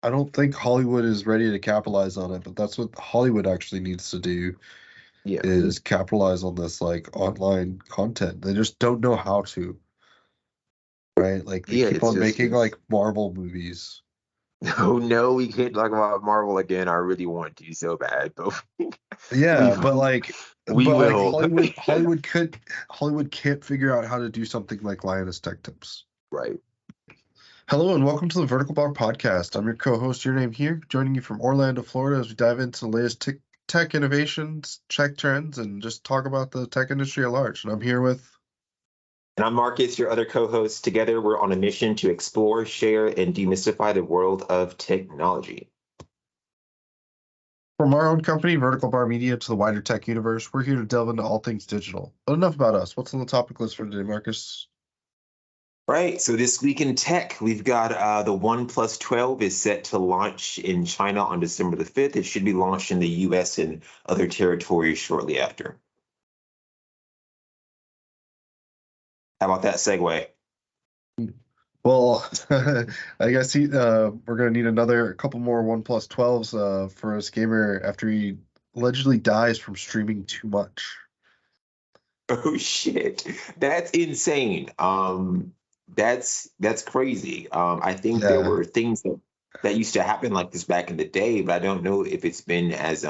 I don't think Hollywood is ready to capitalize on it, but that's what Hollywood actually needs to do Yeah. is capitalize on this like online content. They just don't know how to, right? Like they Yeah, keep it's on just making like it's Marvel movies. oh no, we can't talk about Marvel again. I really want to so bad, but we Yeah, but like we will. Hollywood can't figure out how to do something like Lioness Tech Tips. Right. Hello and welcome to the Vertical Bar Podcast. I'm your co-host, your name here, joining you from Orlando, Florida, as we dive into the latest tech innovations, tech trends, and just talk about the tech industry at large. And I'm here with And I'm Marcus, your other co-host. Together, we're on a mission to explore, share, and demystify the world of technology. from our own company, Vertical Bar Media, to the wider tech universe. We're here to delve into all things digital. But enough about us. What's on the topic list for today, Marcus? Right. So this week in tech, we've got the OnePlus 12 is set to launch in China on December the 5th. It should be launched in the US and other territories shortly after. How about that segue? Well, I guess we're gonna need a couple more OnePlus 12s for a gamer after he allegedly dies from streaming too much. Oh shit. That's insane. That's crazy. I think there Yeah, were things that used to happen like this back in the day, but I don't know if it's been as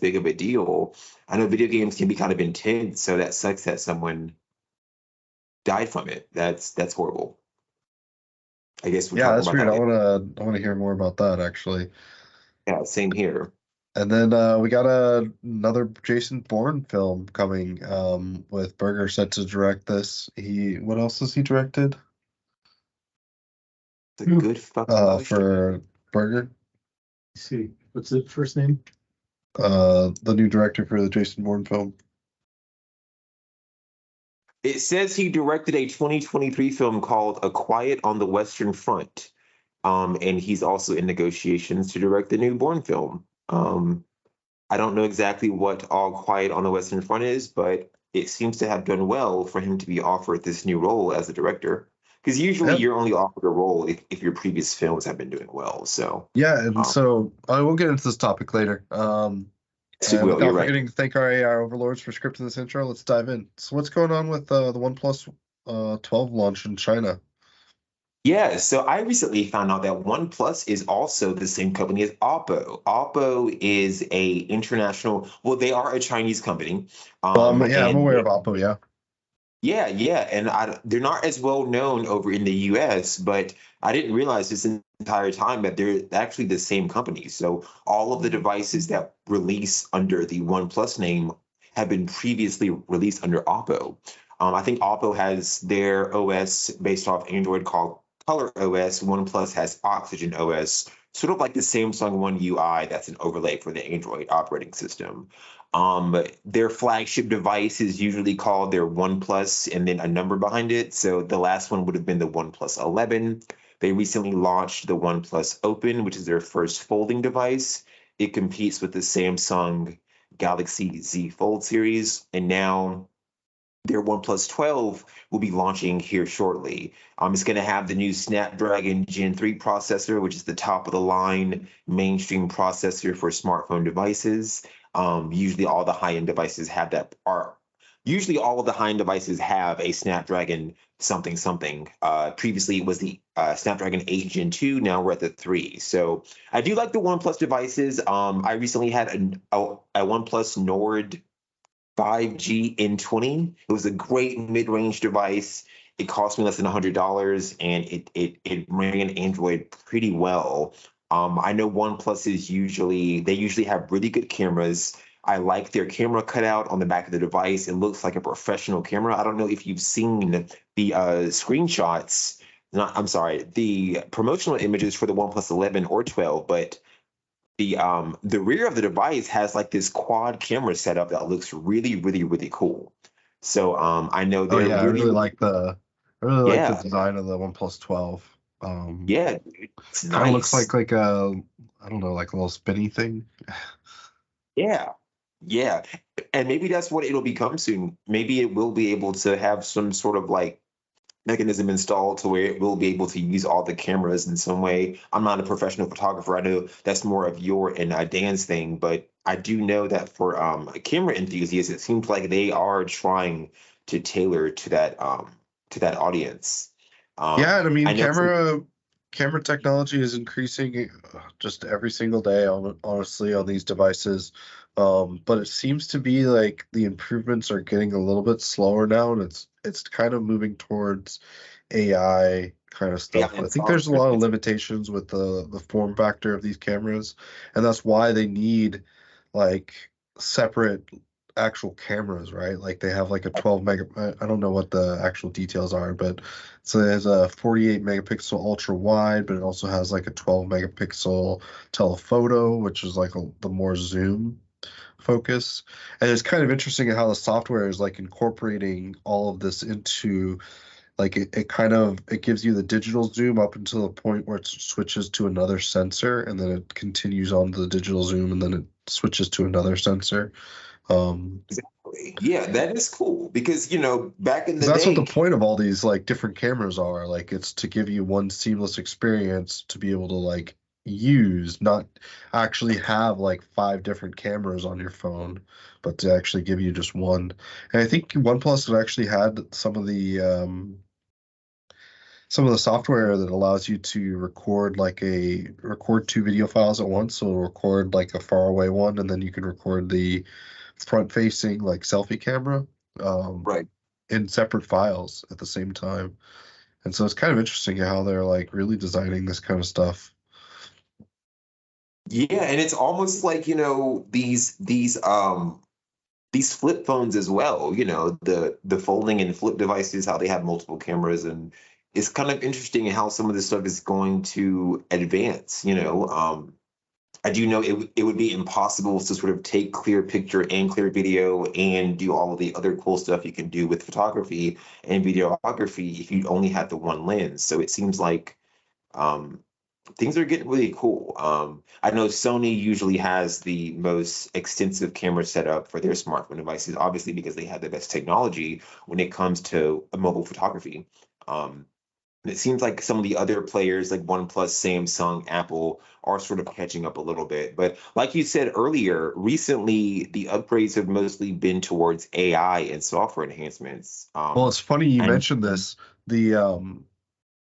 big of a deal. I know video games can be kind of intense, so that sucks that someone died from it. That's horrible. I guess we'll yeah, talk that's about weird. that later. I wanna hear more about that actually. Yeah, same here. And then we got another Jason Bourne film coming with Berger set to direct this. What else has he directed? It's a good fucking question. For Berger, See, what's the first name? the new director for the Jason Bourne film. It says he directed a 2023 film called A Quiet on the Western Front. And he's also in negotiations to direct the new Bourne film. I don't know exactly what All Quiet on the Western Front is, but it seems to have done well for him to be offered this new role as a director. Because usually Yeah, you're only offered a role if your previous films have been doing well. So, yeah, and um, so I will get into this topic later. And well, you're without right. forgetting to thank our AI overlords for scripting this intro, let's dive in. So what's going on with the OnePlus 12 launch in China? Yeah, so I recently found out that OnePlus is also the same company as Oppo. Oppo is a international, well, they are a Chinese company. I'm And aware of Oppo, yeah. yeah, yeah, and they're not as well known over in the US, but I didn't realize this entire time that they're actually the same company. So all of the devices that release under the OnePlus name have been previously released under Oppo. I think Oppo has their OS based off Android called Color OS. OnePlus has Oxygen OS, sort of like the Samsung One UI that's an overlay for the Android operating system. Their flagship device is usually called their OnePlus and then a number behind it. So the last one would have been the OnePlus 11. They recently launched the OnePlus Open, which is their first folding device. It competes with the Samsung Galaxy Z Fold series, and now their OnePlus 12 will be launching here shortly. It's going to have the new Snapdragon Gen 3 processor, which is the top of the line mainstream processor for smartphone devices. Usually, all the high-end devices have that. Are usually all of the high-end devices have a Snapdragon something something. Previously, it was the Snapdragon 8 Gen 2. Now we're at the 3. So I do like the OnePlus devices. I recently had a OnePlus Nord 5G N20. It was a great mid-range device. It cost me less than $100, and it ran Android pretty well. I know OnePlus is usually they usually have really good cameras. I like their camera cutout on the back of the device. It looks like a professional camera. I don't know if you've seen the screenshots. Not, I'm sorry, the promotional images for the OnePlus 11 or 12, but the rear of the device has like this quad camera setup that looks really, really, really cool. So I know Oh they're yeah, really, really I really like the yeah, design of the OnePlus 12. yeah, dude, it's Kind of looks nice. like a I don't know, like a little spinny thing. Yeah, yeah, and maybe that's what it'll become soon. Maybe it will be able to have some sort of like mechanism installed to where it will be able to use all the cameras in some way. I'm not a professional photographer. I know that's more of your and Dan's thing, but I do know that for camera enthusiasts, it seems like they are trying to tailor to that audience. Yeah, and I I mean, know some, camera technology is increasing just every single day, honestly, on these devices. But it seems to be like the improvements are getting a little bit slower now, and it's kind of moving towards AI kind of yeah, stuff. I and think there's a software. lot of limitations with the form factor of these cameras, and that's why they need like separate actual cameras, right? Like they have like a 12 mega, I don't know what the actual details are, but so there's a 48 megapixel ultra wide, but it also has like a 12 megapixel telephoto, which is like the more zoom focus. And it's kind of interesting how the software is like incorporating all of this into like it kind of it gives you the digital zoom up until the point where it switches to another sensor, and then it continues on to the digital zoom, and then it switches to another sensor. Um, Exactly. Yeah, that is cool because back in 'Cause the that's what the day, point of all these like different cameras are. Like it's to give you one seamless experience to be able to like use, not actually have like five different cameras on your phone, but to actually give you just one. And I think OnePlus had actually had some of the software that allows you to record two video files at once. So it'll record like a far away one, and then you can record the front facing like selfie camera. Um, right? in separate files at the same time. And so it's kind of interesting how they're like really designing this kind of stuff. Yeah, and it's almost like, these flip phones as well, the folding and flip devices, how they have multiple cameras, and it's kind of interesting how some of this stuff is going to advance. I do know it would be impossible to sort of take clear picture and clear video and do all of the other cool stuff you can do with photography and videography if you only had the one lens. So it seems like um, things are getting really cool. I know Sony usually has the most extensive camera setup for their smartphone devices, obviously because they have the best technology when it comes to mobile photography. Um, and it seems like some of the other players like OnePlus, Samsung, Apple are sort of catching up a little bit. But like you said earlier, recently the upgrades have mostly been towards AI and software enhancements. Well, it's funny you And mentioned this. The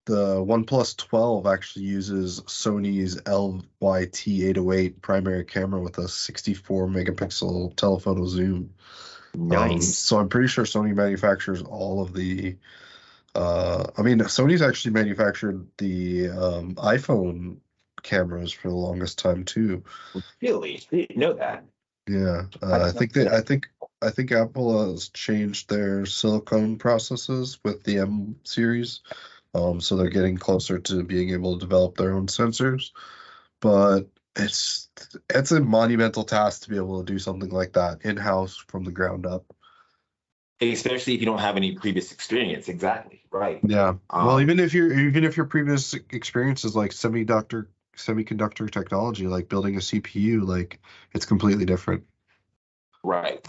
OnePlus 12 actually uses Sony's LYT 808 primary camera with a 64 megapixel telephoto zoom. nice. So I'm pretty sure Sony manufactures all of the I mean, Sony's actually manufactured the iPhone cameras for the longest time too. Really? I didn't know that. Yeah, I I didn't think know they, that. I think Apple has changed their silicone processes with the M series, so they're getting closer to being able to develop their own sensors. But it's a monumental task to be able to do something like that in-house from the ground up. Especially if you don't have any previous experience. Exactly. Right. Yeah. Well, Um, even if your previous experience is like semiconductor technology, like building a CPU, like it's completely different. right.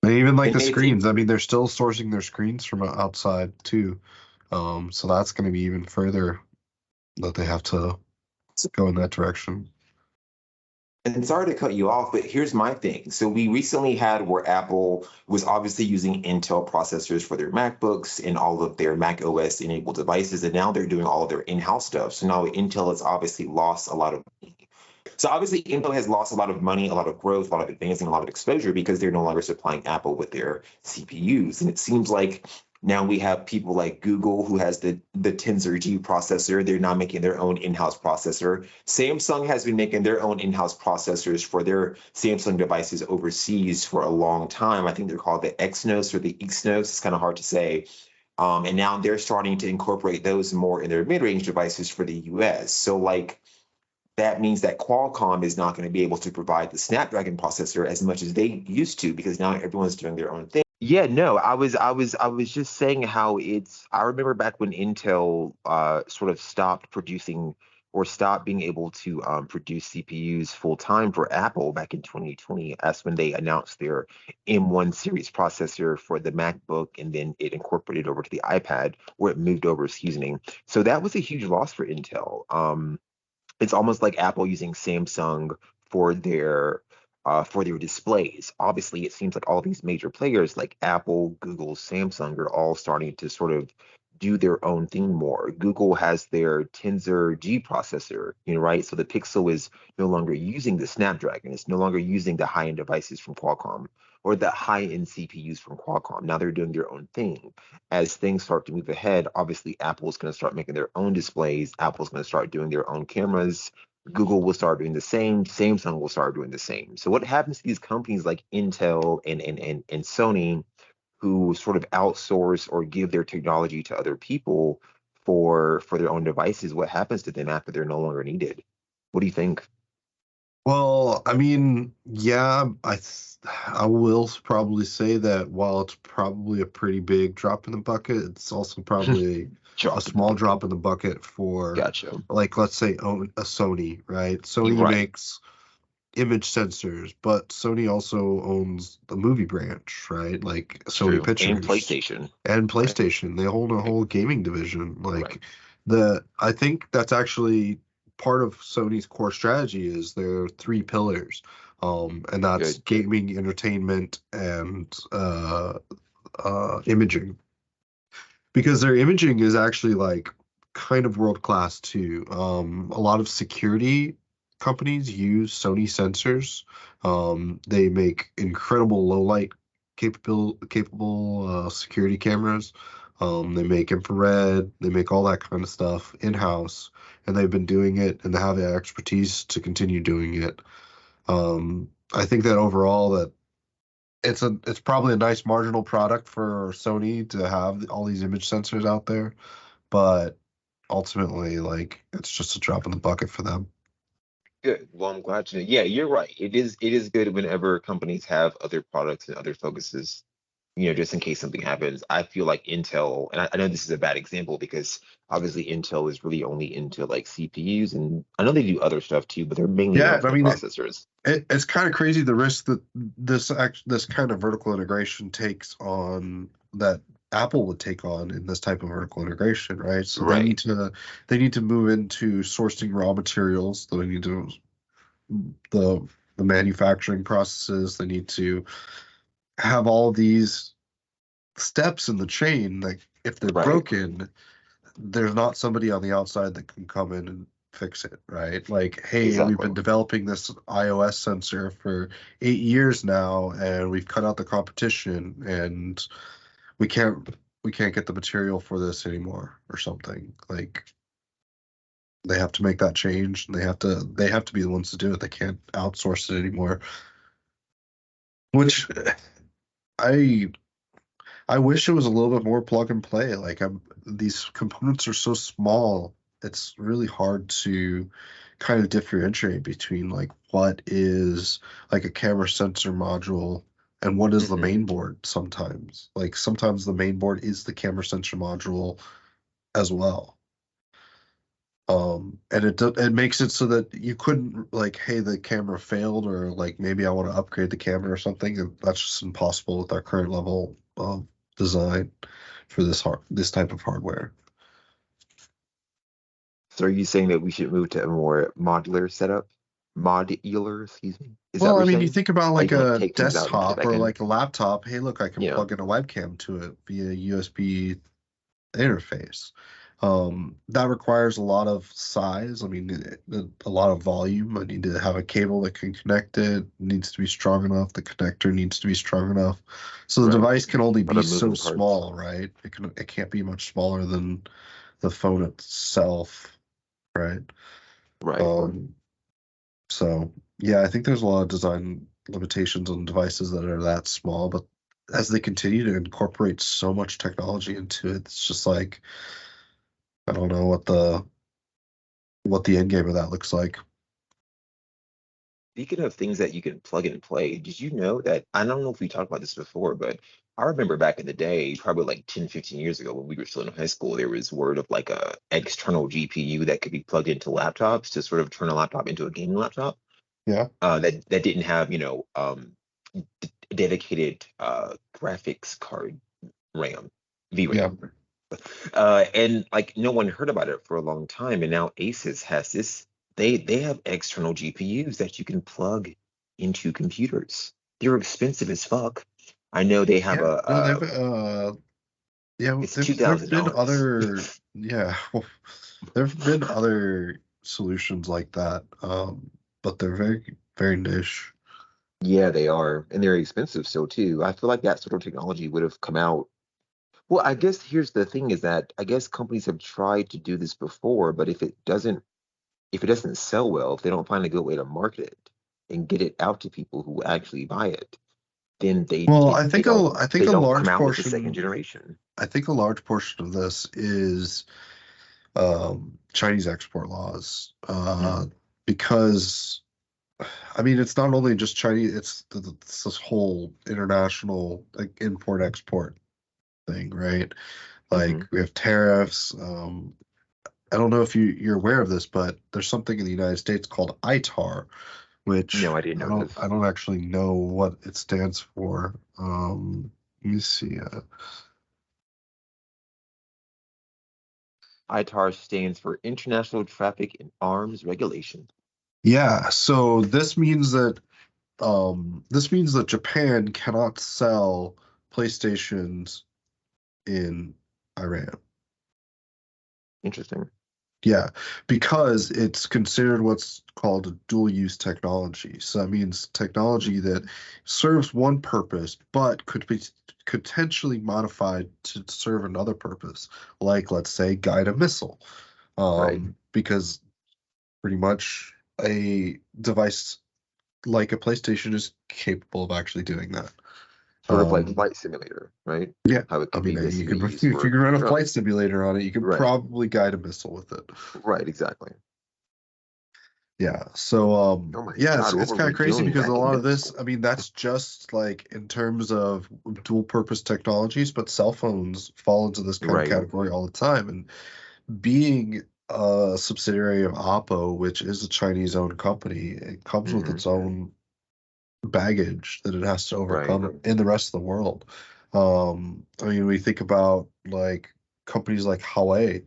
And even like It the may seem screens, I mean, they're still sourcing their screens from outside too. So that's going to be even further that they have to go in that direction. and sorry to cut you off, but here's my thing. So we recently had where Apple was obviously using Intel processors for their MacBooks and all of their Mac OS enabled devices, and now they're doing all of their in-house stuff. So now Intel has obviously lost a lot of money. So obviously Intel has lost a lot of money, a lot of growth, a lot of advancing, a lot of exposure because they're no longer supplying Apple with their CPUs. And it seems like now we have people like Google who has the Tensor G processor. They're now making their own in-house processor. Samsung has been making their own in-house processors for their Samsung devices overseas for a long time. I think they're called the Exynos or the Exynos. It's kind of hard to say. And now they're starting to incorporate those more in their mid-range devices for the US. So like that means that Qualcomm is not going to be able to provide the Snapdragon processor as much as they used to because now everyone's doing their own thing. Yeah, no, I was just saying how I remember back when Intel sort of stopped producing or stopped being able to produce CPUs full time for Apple back in 2020. That's when they announced their M1 series processor for the MacBook, and then it incorporated over to the iPad, or it moved over, excuse me. So that was a huge loss for Intel. It's almost like Apple using Samsung for their displays. Obviously, it seems like all these major players like Apple, Google, Samsung are all starting to sort of do their own thing more. Google has their Tensor G processor, right? So the Pixel is no longer using the Snapdragon. It's no longer using the high-end devices from Qualcomm or the high-end CPUs from Qualcomm. Now they're doing their own thing. As things start to move ahead, obviously Apple's going to start making their own displays. Apple's going to start doing their own cameras. Google will start doing the same. Samsung will start doing the same. So what happens to these companies like Intel and Sony, who sort of outsource or give their technology to other people for their own devices? What happens to them after they're no longer needed? What do you think? Well, I mean, yeah, I will probably say that while it's probably a pretty big drop in the bucket, it's also probably a small drop in the bucket for, Gotcha. like, let's say a Sony, right? Sony Right. makes image sensors, but Sony also owns the movie branch, right? Like Sony True. Pictures And PlayStation. and Right. PlayStation. They hold a whole gaming division. Right. I think that's actually part of Sony's core strategy is their three pillars. And that's Good. gaming, entertainment, and imaging. Because their imaging is actually like kind of world class too. A lot of security companies use Sony sensors. They make incredible low light capable security cameras. They make infrared. They make all that kind of stuff in house, and they've been doing it, and they have the expertise to continue doing it. I think that overall that it's probably a nice marginal product for Sony to have all these image sensors out there, but ultimately, like, it's just a drop in the bucket for them. Good. Well, I'm glad to know. Yeah, you're right. It is good whenever companies have other products and other focuses, just in case something happens. I feel like Intel, and I know this is a bad example because obviously Intel is really only into like CPUs, and I know they do other stuff too, but they're mainly Yeah, known I for the mean, processors. it's kind of crazy the risk that this kind of vertical integration takes on that Apple would take on in this type of vertical integration, right? So Right. they need to move into sourcing raw materials. They need to the the manufacturing processes. They need to have all these steps in the chain. Like if they're Right. broken, there's not somebody on the outside that can come in and fix it, right? Like, hey, we've Exactly. been developing this iOS sensor for 8 years now, and we've cut out the competition, and we can't we can't get the material for this anymore, or something. Like, they have to make that change, and they have to be the ones to do it. They can't outsource it anymore. Which I I wish it was a little bit more plug and play. Like these components are so small, it's really hard to kind of differentiate between like what is like a camera sensor module and what is the Hmm. main board sometimes. Like sometimes the main board is the camera sensor module as well. And it makes it so that you couldn't like, hey, the camera failed, or like maybe I want to upgrade the camera or something. And that's just impossible with our current level of design for this type of hardware. So are you saying that we should move to a more modular setup? Modular, excuse me. Is that Well, what I you're mean, you saying? think about Like you like can like a take things out and put it desktop back or in? like a laptop. Hey, look, I can Yeah. plug in a webcam to it via USB interface. That requires a lot of size. I mean, a lot of volume. I need to have a cable that can connect it. It needs to be strong enough. The connector needs to be strong enough. So the Right. device can only A lot be of so moving parts. small, right? It can't be much smaller than the phone itself, right? Right. Um, so yeah, I think there's a lot of design limitations on devices that are that small, but as they continue to incorporate so much technology into it, it's just like I don't know what the end game of that looks like. Speaking of things that you can plug and play, did you know that I don't know if we talked about this before, but I remember back in the day, probably like 10, 15 years ago when we were still in high school, there was word of like a external GPU that could be plugged into laptops to sort of turn a laptop into a gaming laptop. Yeah. That didn't have, dedicated graphics card RAM, Yeah. VRAM. And like no one heard about it for a long time, and now Asus has this. They have external GPUs that you can plug into computers. They're expensive as fuck. I know they have Yeah. No, a it's there've been $2,000. other yeah, well, there've been other solutions like that. But they're very niche. Yeah, they are, and they're expensive still too. I feel like that sort of technology would have come out. Well, I guess here's the thing is that I guess companies have tried to do this before, but if it doesn't sell well, if they don't find a good way to market it and get it out to people who actually buy it, then Well, I they think a don't come large out with the second portion generation. I think a large portion of this is Chinese export laws. Because I mean, it's not only just Chinese, it's this whole international like import export thing, right? Like Hmm. we have tariffs. I don't know if you're aware of this, but there's something in the United States called ITAR, No, which I didn't know this. I don't actually know what it stands for. Let me see. ITAR stands for International Traffic in Arms Regulation. Yeah, so this means that Japan cannot sell PlayStations in Iran. Interesting. Yeah, because it's considered what's called a dual use technology. So that means technology that serves one purpose, but could be potentially modified to serve another purpose, like let's say guide a missile. Right. Because pretty much a device like a PlayStation is capable of actually doing that. Sort of like Um, Flight Simulator, right? yeah, How it I can be mean, basically if used you for can run a flight drones. simulator on it, you could Right. probably guide a missile with it. Right, exactly. Yeah. So Oh my yeah, God, what it's were kind of we crazy doing because a back in lot of middle this, school? I mean, that's just like in terms of dual purpose technologies, but cell phones fall into this kind of Right. category all the time. And being a subsidiary of Oppo, which is a Chinese owned company, it comes with Hmm. its own baggage that it has to Right. overcome in the rest of the world. I mean, we think about like companies like Huawei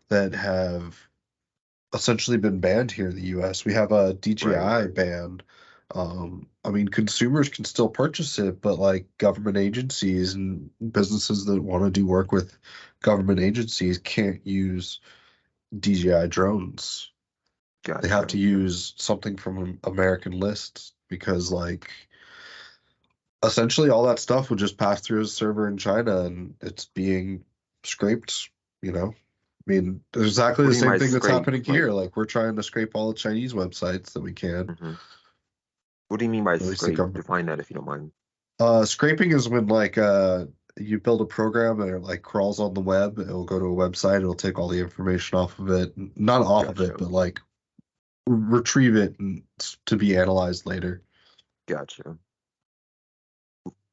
that have essentially been banned here in the US. We have a Right. DJI ban. I mean, consumers can still purchase it, but like government agencies and businesses that want to do work with government agencies can't use DJI drones. They have to Gotcha. use something from American lists because like essentially all that stuff would just pass through a server in China and it's being scraped, you know. I mean, there's exactly What the do you mean same by thing that's scrape? happening Like, here. Like we're trying to scrape all the Chinese websites that we can, hmm what do you mean by at least the scrape? government. Define that if you don't mind. Scraping is when like you build a program and it like crawls on the web, it'll go to a website, it'll take all the information off of it, not off of it, Gotcha. but like retrieve it and to be analyzed later. Gotcha.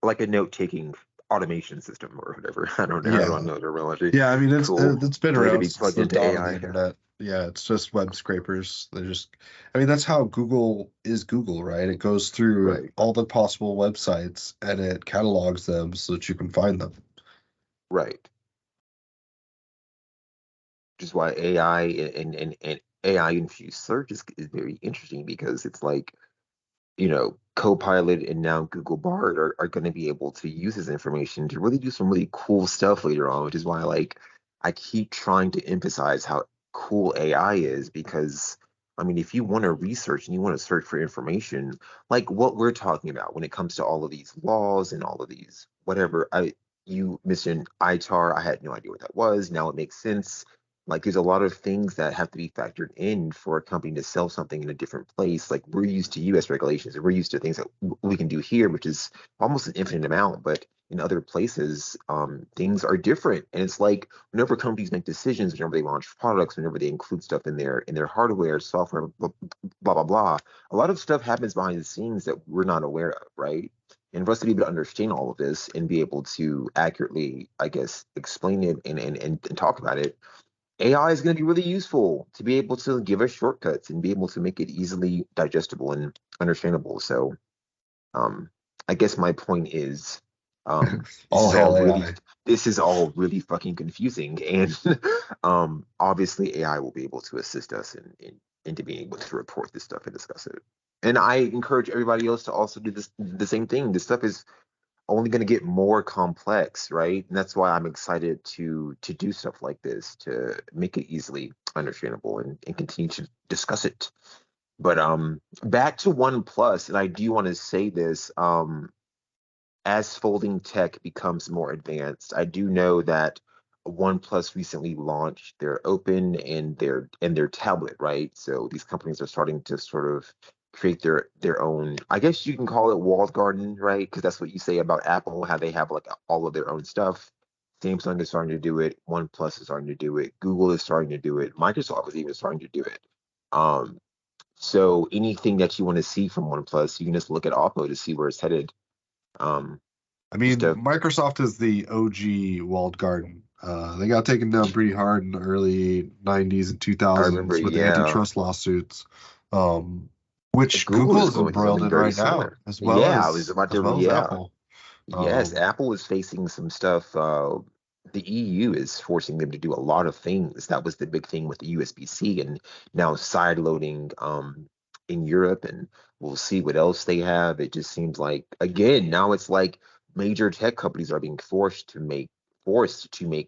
Like a note-taking automation system or whatever. I don't Yeah. know the terminology. Yeah, I mean Cool. it's been Way to around be since plugged the into dawn of the AI. Yeah. internet. Yeah, it's just web scrapers. They just I mean that's how Google is Google, right? It goes through Right. all the possible websites and it catalogs them so that you can find them. Right. Which is why AI and AI infused search is very interesting because it's like, Copilot and now Google Bard are going to be able to use this information to really do some really cool stuff later on, which is why like I keep trying to emphasize how cool AI is because I mean if you want to research and you want to search for information like what we're talking about when it comes to all of these laws and all of these whatever I you mentioned ITAR, I had no idea what that was. Now it makes sense. Like there's a lot of things that have to be factored in for a company to sell something in a different place. Like we're used to US regulations and we're used to things that we can do here, which is almost an infinite amount. But in other places, things are different. And it's like whenever companies make decisions, whenever they launch products, whenever they include stuff in their hardware, software, blah blah blah, a lot of stuff happens behind the scenes that we're not aware of, right? And for us to be able to understand all of this and be able to accurately, I guess, explain it and talk about it, AI is going to be really useful to be able to give us shortcuts and be able to make it easily digestible and understandable. So, I guess my point is, this All is all hail really, AI. this is all really fucking confusing, and obviously AI will be able to assist us into being able to report this stuff and discuss it. And I encourage everybody else to also do the same thing. This stuff is only going to get more complex, right? And that's why I'm excited to do stuff like this to make it easily understandable and continue to discuss it. But back to OnePlus, and I do want to say this, as folding tech becomes more advanced, I do know that OnePlus recently launched their Open and their tablet, right? So these companies are starting to sort of create their own, I guess you can call it walled garden, right? Because that's what you say about Apple, how they have like all of their own stuff. Samsung is starting to do it. OnePlus is starting to do it. Google is starting to do it. Microsoft is even starting to do it. Um, so anything that you want to see from OnePlus, you can just look at Oppo to see where it's headed. Um, I just mean, a Microsoft is the OG walled garden. They got taken down pretty hard in the early 90s and I remember, 2000s with yeah, antitrust lawsuits, um, which Google Google is is going through embroiled something in very right now, similar. Yeah, I was about as to, well as yeah, Apple. yes, Um, Apple is facing some stuff. The EU is forcing them to do a lot of things. That was the big thing with the USB-C, and now side loading in Europe, and we'll see what else they have. It just seems like again now it's like major tech companies are being forced to make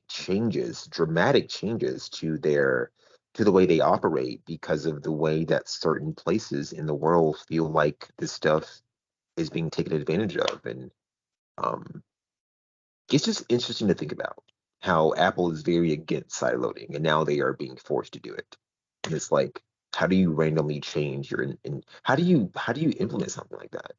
changes, dramatic changes to the way they operate because of the way that certain places in the world feel like this stuff is being taken advantage of. And um, it's just interesting to think about how Apple is very against sideloading and now they are being forced to do it. And it's like, how do you randomly change and how do you implement something like that?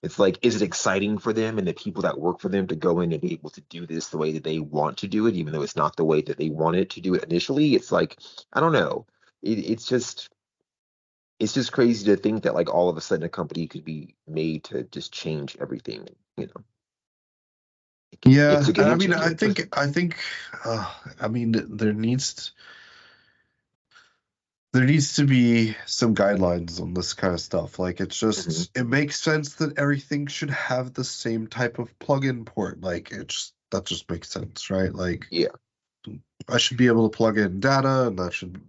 It's like, is it exciting for them and the people that work for them to go in and be able to do this the way that they want to do it, even though it's not the way that they wanted to do it initially? It's like, I don't know. It's just crazy to think that like all of a sudden a company could be made to just change everything. You know, it's yeah, a and I game mean, changer. I mean, there needs to be some guidelines on this kind of stuff. Like Hmm. it makes sense that everything should have the same type of plug-in port. Like that just makes sense, right? Like Yeah, I should be able to plug in data and that should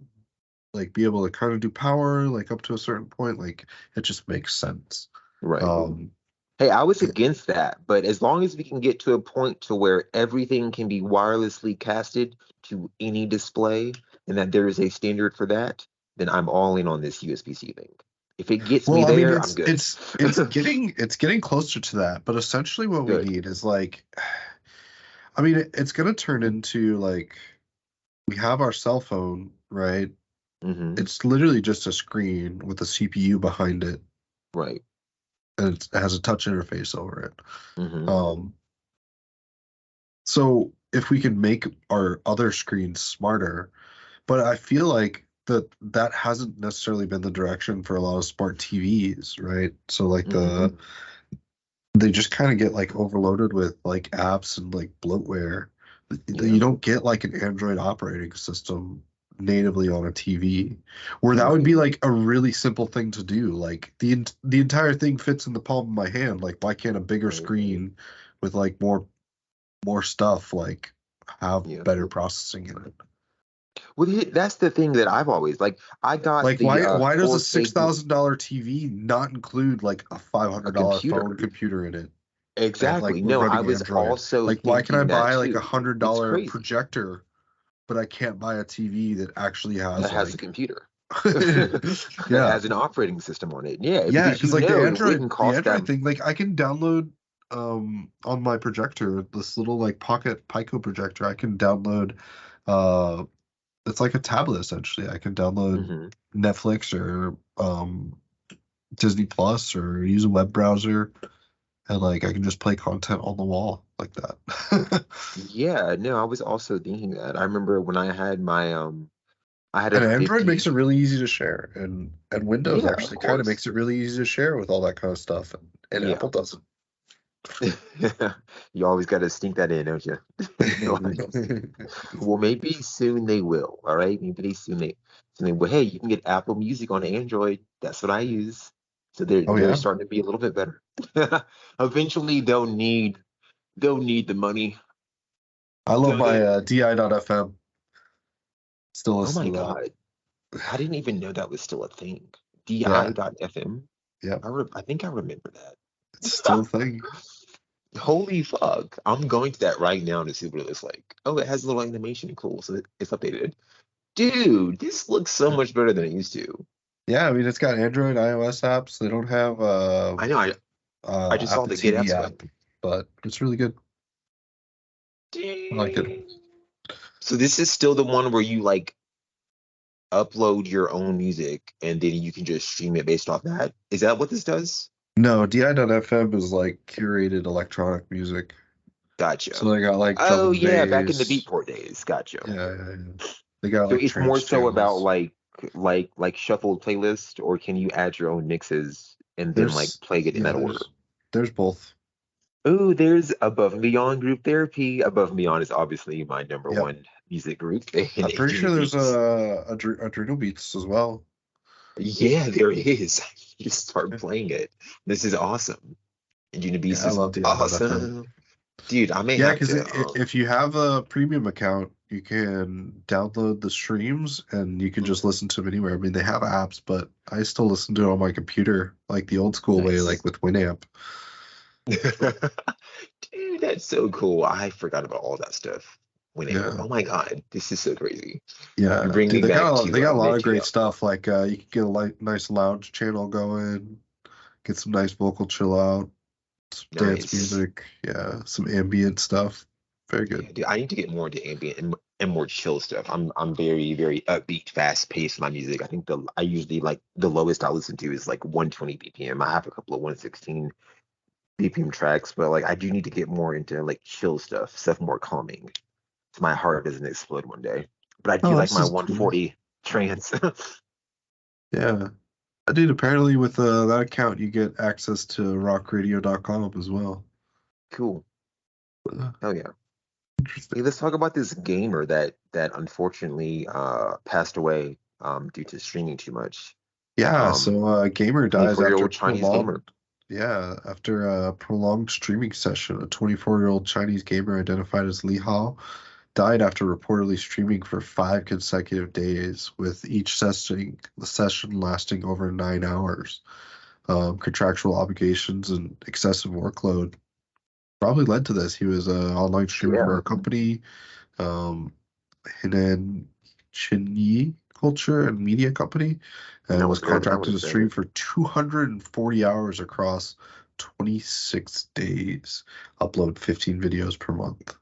like be able to kind of do power like up to a certain point. Like it just makes sense. right. Um Hey, I was against that, but as long as we can get to a point to where everything can be wirelessly casted to any display and that there is a standard for that, then I'm all in on this USB-C thing. If it gets me well, I mean there, I'm good. it's getting closer to that, but essentially what we Good. need is like I mean it's gonna turn into like we have our cell phone, right? Hmm. It's literally just a screen with a CPU behind it, Right. and it has a touch interface over it. Hmm. Um, so if we can make our other screens smarter, but I feel like that hasn't necessarily been the direction for a lot of smart TVs, right? So like Hmm. they just kind of get like overloaded with like apps and like bloatware. You Yeah. don't get like an Android operating system natively on a TV, where that would Right. be like a really simple thing to do. Like the entire thing fits in the palm of my hand. Like why can't a bigger Right. screen with like more stuff like have Yeah. better processing in it? Well, that's the thing that I've always like. I got Like the why does a 4K $6,000 TV not include like a a $500 phone computer. computer in it? And like Exactly. we're No, I running was Android. also Like, why can I thinking that buy like a too. hundred It's dollar crazy. projector, but I can't buy a TV that actually That has has a like, computer that yeah, has an operating system on it. Yeah, yeah, because because like it wouldn't the cost that. Android thing, like I can download on my projector this little like pocket Pico projector. I can download uh it's like a tablet essentially. I can download Hmm. Netflix or Disney Plus or use a web browser and like I can just play content on the wall like that. Yeah, no, I was also thinking that. I remember when I had a And Android makes 50. it really easy to share, and Windows Yeah, of actually kind of course. makes it really easy to share with all that kind of stuff, and Yeah. Apple doesn't. You always got to sneak that in, don't you? Well, maybe soon they will. All right, maybe soon they will. Hey, you can get Apple Music on Android. That's what I use. So Oh they're yeah, starting to be a little bit better. Eventually, they'll need the money. I love So my they. DI.FM. Still Oh listen my to that. God, I didn't even know that was still a thing. Yeah, DI.FM. yeah, I think I remember it's still that. a thing. Holy fuck. I'm going to that right now to see what it looks like. Oh, it has a little animation. Cool. So it's updated. Dude, this looks so much better than it used to. Yeah, I mean it's got Android, iOS apps. They don't have I know. I just saw Apple the Get TV Apps app, button. but it's really good. I like it. Dang. So this is still the one where you like upload your own music and then you can just stream it based off that. Is that what this does? No, DI.FM is like curated electronic music. Gotcha. So they got like drum Oh and yeah, back in the bass. Beatport days. Gotcha. Yeah, yeah, yeah. They got So like it's more trance so about channels. like shuffled playlist, or can you add your own mixes and then like There's play it in yeah, that order? there's both. Oh, there's Above and Beyond Group Therapy. Above and Beyond is obviously my number Yep. one music group in I'm pretty sure there's Beats. Adrenal Beats as well. Yeah, there is. You just start playing it. This is awesome. Adrenal Yeah, Beats I is love DI.FM. awesome. Dude, I may Yeah, have because to if you have a premium account, you can download the streams and you can just listen to them anywhere. I mean, they have apps, but I still listen to it on my computer, like the old school way, nice. like with Winamp. Dude, that's so cool. I forgot about all that stuff. Yeah, Oh my God, this is so crazy. yeah, You bring dude, me back they to got a lot mid of great 2000. stuff. Like you can get a nice lounge channel going, get some nice vocal chill out, some dance Nice. music, yeah, some ambient stuff. Very good. Yeah, dude, I need to get more into ambient and more chill stuff. I'm very, very upbeat, fast paced my music. I think I usually like the lowest I listen to is like 120 BPM. I have a couple of 116 BPM tracks, but like I do need to get more into like chill stuff more calming. So my heart doesn't explode one day. But I do Oh, like this my is cool. 140 trance. Yeah. Dude, apparently with that account, you get access to rockradio.com as well. Cool. Uh, Hell yeah. Interesting. Hey, let's talk about this gamer that unfortunately passed away due to streaming too much. Yeah, Um so gamer dies after 24-year-old Chinese gamer. prolonged, yeah, after a prolonged streaming session. A 24-year-old Chinese gamer identified as Li Hao died after reportedly streaming for 5 consecutive days, with each session lasting over 9 hours. Contractual obligations and excessive workload probably led to this. He was an online streamer for Yeah. a company, um, Henan Chinyi Culture and Media Company, and That was was good. I would contracted have to said stream it. for 240 hours across 26 days, upload 15 videos per month.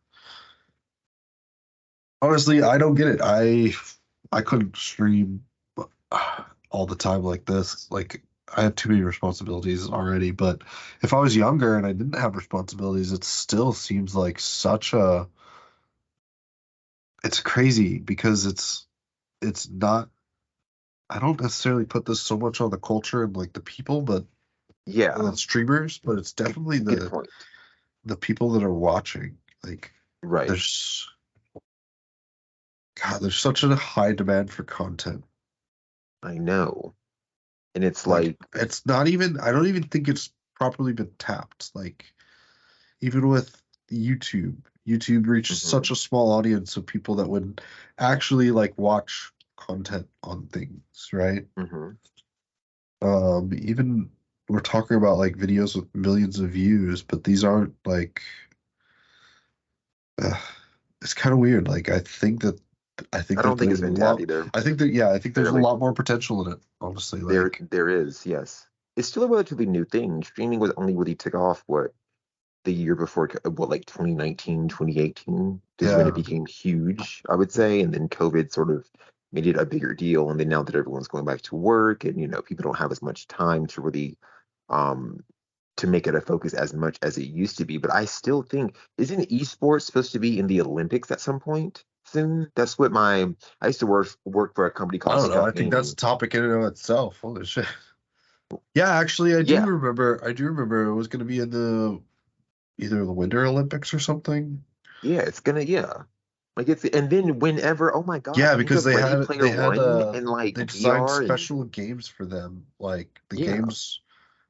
Honestly, I don't get it. I couldn't stream all the time like this. Like I have too many responsibilities already, but if I was younger and I didn't have responsibilities, it still seems like such a it's crazy because it's not I don't necessarily put this so much on the culture and like the people, but Yeah. streamers, but it's definitely Good point. the people that are watching. Like Right. there's God, there's such a high demand for content. I know. And it's Like like, it's not even I don't even think it's properly been tapped. Like even with YouTube, YouTube reaches mhm, such a small audience of people that would actually like watch content on things, right? mhm. Even we're talking about like videos with millions of views, but these aren't like uh, it's kind of weird. Like I think I don't that think there's it's a been tapped lot either. I think that yeah, I think there's a Clearly. lot more potential in it, honestly. There Like there is, yes. It's still a relatively new thing. Streaming was only really took off the year before like 2019, 2018 is when it yeah. became huge, I would say, and then COVID sort of made it a bigger deal. And then now that everyone's going back to work and people don't have as much time to really um to make it a focus as much as it used to be. But I still think, isn't esports supposed to be in the Olympics at some point soon? That's what I used to work for a company I called don't know. Scout I think that's a Gaming. topic in and of itself. Holy shit. Yeah, actually, Yeah. I do remember it was going to be in the either the Winter Olympics or something. Yeah, it's gonna, yeah. Like it's, and then whenever, oh my God, Yeah, think because of Ready Player One and like they designed VR and special games for them. Like the yeah, games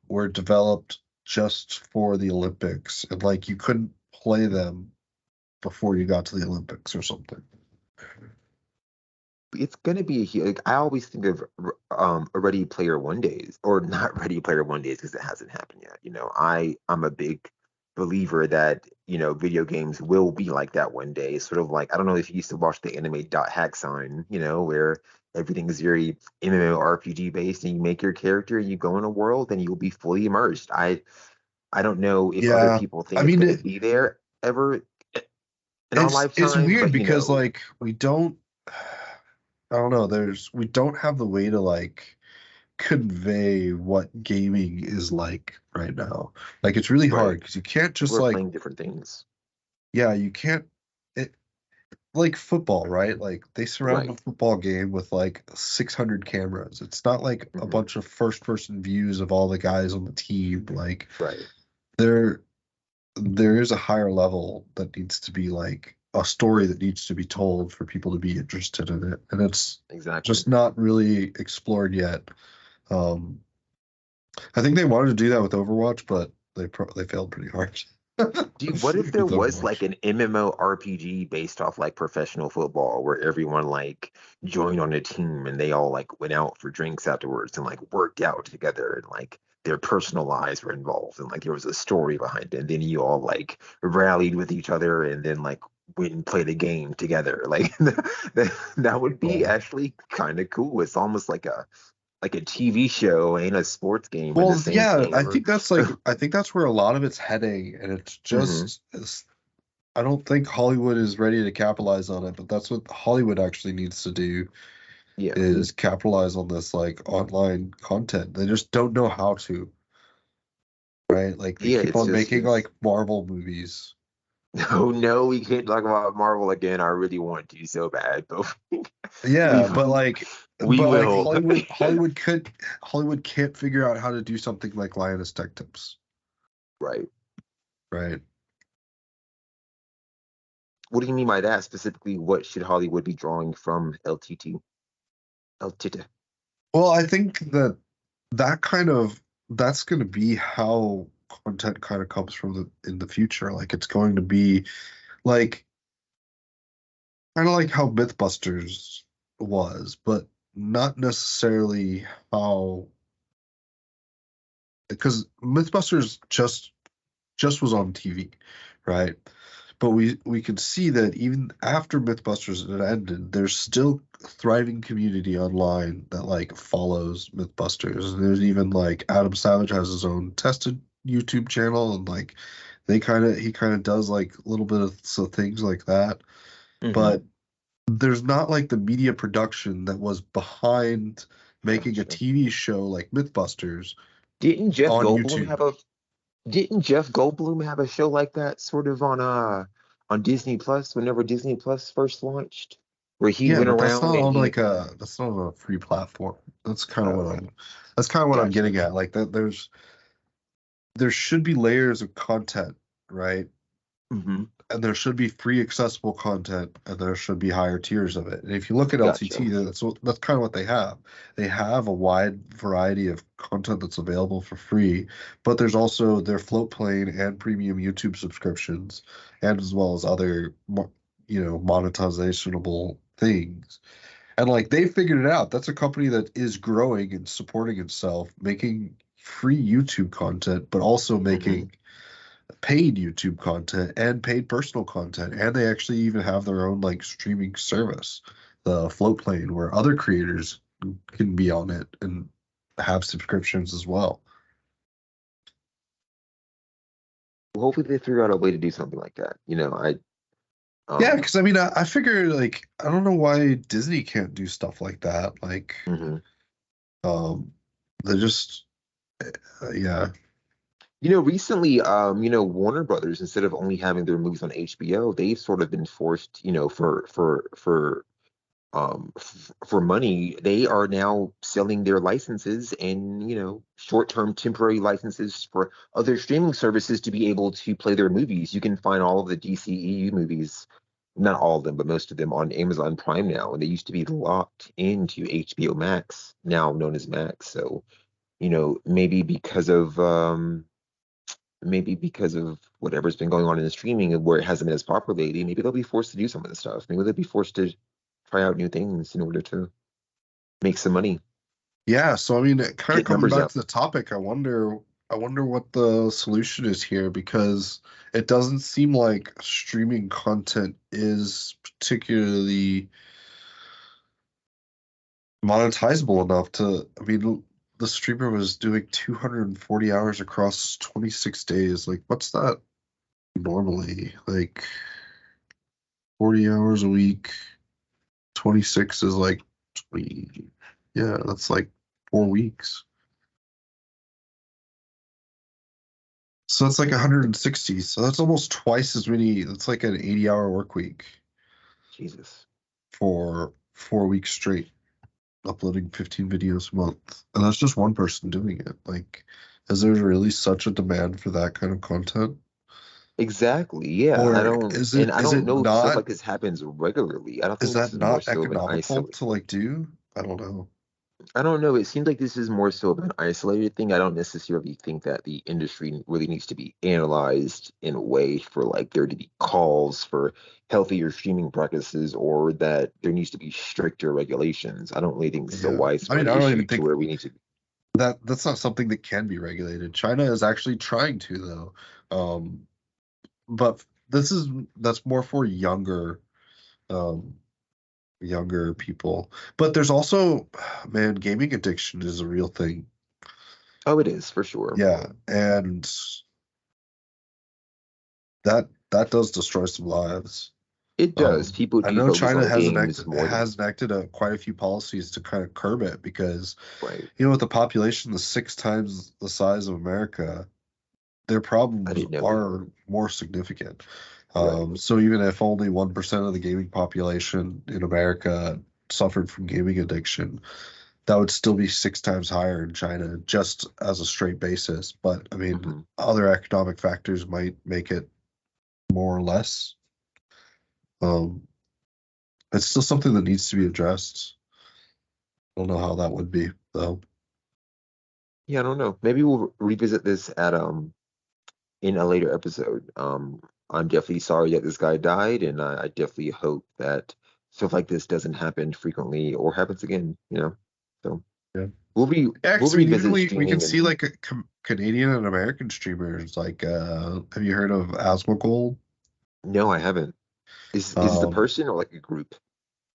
were developed just for the Olympics, and like you couldn't play them before you got to the Olympics or something. it's gonna be a huge. Like, I always think of a Ready Player One days, or not Ready Player One days because it hasn't happened yet. I'm a big believer that video games will be like that one day. Sort of like, I don't know if you used to watch the anime Dot Hack Sign, where everything is very MMORPG based, and you make your character, you go in a world, and you'll be fully immersed. I don't know if other Yeah, people I think it's mean going to be there ever in our it's lifetime, weird but because like we don't. I don't know. We don't have the way to like convey what gaming is like right now. Like it's really hard right, because you can't people just are like, playing different things. yeah, you can't it like football, right? Like they surround a Right. football game with like 600 cameras. It's not like a Hmm. bunch of first person views of all the guys on the team. Like Right. there there is a higher level that needs to be like a story that needs to be told for people to be interested in it. And it's Exactly. just not really explored yet. Um, I think they wanted to do that with Overwatch, but they failed pretty hard Dude, what if there with was like Overwatch. an MMORPG based off like professional football where everyone like joined on a team and they all like went out for drinks afterwards and like worked out together and like their personal lives were involved and like there was a story behind it and then you all like rallied with each other and then like went and played a game together. Like that would be Well, actually kind of cool. It's almost like a TV show ain't a sports game in the well, same yeah, game. Or, I think that's where a lot of it's heading, and hmm I don't think Hollywood is ready to capitalize on it, but that's what Hollywood actually needs to do Yeah. is capitalize on this like online content. They just don't know how to, right? Like they Yeah, keep it's on just making it's like Marvel movies. no, no, we can't talk about Marvel again. I really want to so bad, but we Yeah, we but like will. Hollywood can't figure out how to do something like Lioness Tech Tips, Right. right? What do you mean by that specifically? What should Hollywood be drawing from LTT? LTT. Well, I think that kind of that's going to be how content kind of comes from in the future. Like it's going to be like kind of like how Mythbusters was, but not necessarily how because Mythbusters just was on TV, right? But we could see that even after Mythbusters had ended, there's still a thriving community online that like follows Mythbusters. And there's even like Adam Savage has his own tested YouTube channel and like he kind of does like a little bit of so things like that. Mm-hmm. But there's not like the media production that was behind making a Gotcha. TV show like Mythbusters Didn't Jeff on Goldblum YouTube. have a didn't Jeff Goldblum have a show like that sort of on Disney Plus whenever Disney Plus first launched? Where he Yeah, went but that's around not and on he like a that's not on a free platform. uh That's kind of what I'm gotcha. getting at. Like that there should be layers of content, right? Mm-hmm. And there should be free accessible content and there should be higher tiers of it. And if you look at Gotcha. LTT, that's kind of what they have. They have a wide variety of content that's available for free, but there's also their float plane and premium YouTube subscriptions, and as well as other monetizationable things. And like they figured it out. That's a company that is growing and supporting itself, making free YouTube content, but also Mm-hmm. making paid YouTube content and paid personal content. And they actually even have their own like streaming service, the Floatplane, where other creators can be on it and have subscriptions as well. Well, hopefully they figure out a way to do something like that. Yeah, Um because I mean, I figure like I don't know why Disney can't do stuff like that. Like, mhm. um, they just, yeah, Recently, Warner Brothers, instead of only having their movies on HBO, they've sort of been forced, for for money, they are now selling their licenses and, short-term temporary licenses for other streaming services to be able to play their movies. You can find all of the DCEU movies, not all of them, but most of them on Amazon Prime now, and they used to be locked into HBO Max, now known as Max. So, maybe because of whatever's been going on in the streaming and where it hasn't been as popular lately, maybe they'll be forced to do some of this stuff. Maybe they'll be forced to try out new things in order to make some money, Yeah, so I mean, kind of get coming numbers back up. to the topic, I wonder what the solution is here because it doesn't seem like streaming content is particularly monetizable enough to, I mean, the streamer was doing 240 hours across 26 days. Like, what's that normally? Like 40 hours a week, 26 is like 20. Yeah, that's like 4 weeks. So that's like 160. So that's almost twice as many. That's like an 80-hour work week Jesus. for 4 weeks straight, uploading 15 videos a month. And that's just one person doing it. Like, is there really such a demand for that kind of content? Exactly. Yeah. Or is And it I is don't it know if stuff not like this happens regularly. I don't is think this that is more not so of an economical isolate. to like do? I don't know. I don't know. It seems like this is more so of an isolated thing. I don't necessarily think that the industry really needs to be analyzed in a way for like there to be calls for healthier streaming practices or that there needs to be stricter regulations. I don't really think this is a Yeah. I mean, widespread I don't issue even to think where we need to. that's not something that can be regulated. China is actually trying to though. Um, but that's more for um younger people. But there's also, man, gaming addiction is a real thing. Oh, it is for sure. Yeah, and that does destroy some lives. It does. People I do know focus China on has games enacted more than quite a few policies to kind of curb it because, right. with the population that's 6 times the size of America, their I problems didn't know that. are more significant. Right. So even if only 1% of the gaming population in America suffered from gaming addiction, that would still be 6 times higher in China just as a straight basis. But I mean, Hmm. other economic factors might make it more or less. Um, it's still something that needs to be addressed. I don't know how that would be, though. Yeah, I don't know. Maybe we'll revisit this at in a later episode. I'm definitely sorry that this guy died, and I definitely hope that stuff like this doesn't happen frequently or happens again. So Yeah. we'll be Yeah, we'll 'cause I mean, even revisit we can streaming see and like Canadian and American streamers. Like, have you heard of Asmongold? no, I haven't. Is it a Um, person or like a group?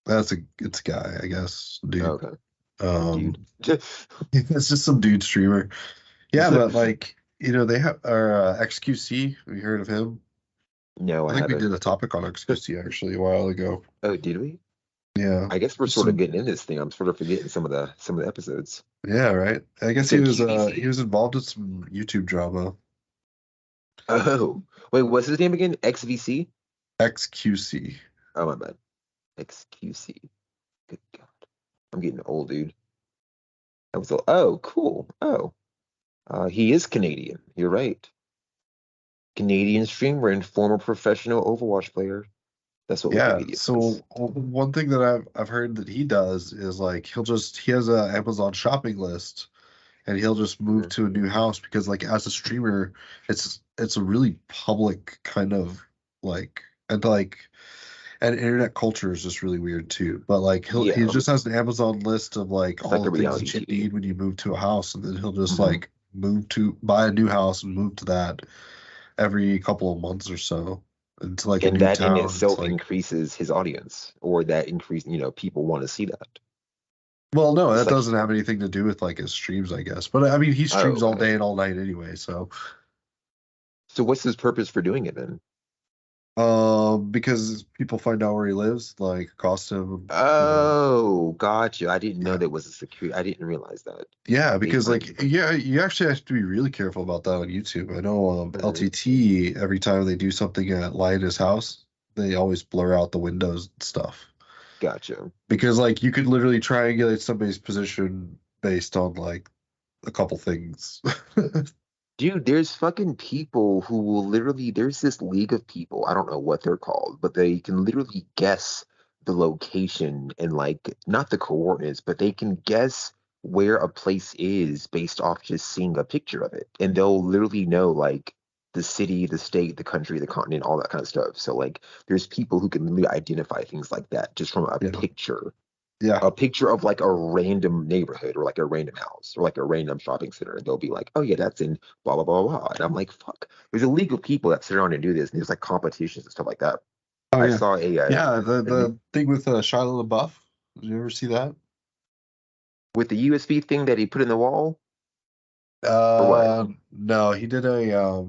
it's a guy, I guess, Oh, dude. okay, dude. Um, it's just some dude streamer. Yeah, but like, they have our XQC. Have you heard of him? No, I I think we haven't. did a topic on XQC actually a while ago. Oh, did we? Yeah, I guess we're sort of some getting in this thing. I'm sort of forgetting some of the episodes. yeah, right. I guess he So was he QVC. was involved in some YouTube drama. Oh, wait, what's his name again? XVC? XQC. Oh, my bad. XQC. Good God. I'm getting old, dude. Oh, cool. Oh, he is Canadian. You're right. Canadian streamer and former professional Overwatch player. That's what Yeah, Wikipedia says. so one thing that I've heard that he does is like he has a Amazon shopping list and he'll just move Mhm. to a new house because like as a streamer it's a really public kind of like and internet culture is just really weird too. But like he Yeah, just has an Amazon list of like it's all like the a things reality that you TV. need when you move to a house and then he'll just Hmm. like buy a new house and move to that every couple of months or so into like a And new that in town. It's itself like, increases his audience, or that increase, people want to see that. well, no, It's that like, doesn't have anything to do with like his streams, I guess. But I mean, he oh, streams all okay. day and all night anyway, so So what's his purpose for doing it then? because people find out where he lives, like cost him, Oh, gotcha. I didn't know yeah. that was a security. I didn't realize that. Yeah, They because find. like yeah, you actually have to be really careful about that on YouTube. I know Mhm. LTT every time they do something at Linus' house, they always blur out the windows and stuff. Gotcha. Because like you could literally triangulate somebody's position based on like a couple things. Dude, there's fucking people who will literally, there's this league of people, I don't know what they're called, but they can literally guess the location and like, not the coordinates, but they can guess where a place is based off just seeing a picture of it. And they'll literally know like the city, the state, the country, the continent, all that kind of stuff. So like, there's people who can literally identify things like that just from a Yeah. picture. Yeah. A picture of like a random neighborhood or like a random house or like a random shopping center. And they'll be like, oh yeah, that's in blah, blah, blah, blah. And I'm like, fuck. There's a league of people that sit around and do this. And there's like competitions and stuff like that. Oh I yeah. saw a, Yeah, the thing with Shia LaBeouf. Did you ever see that? with the USB thing that he put in the wall. Or what? No, he did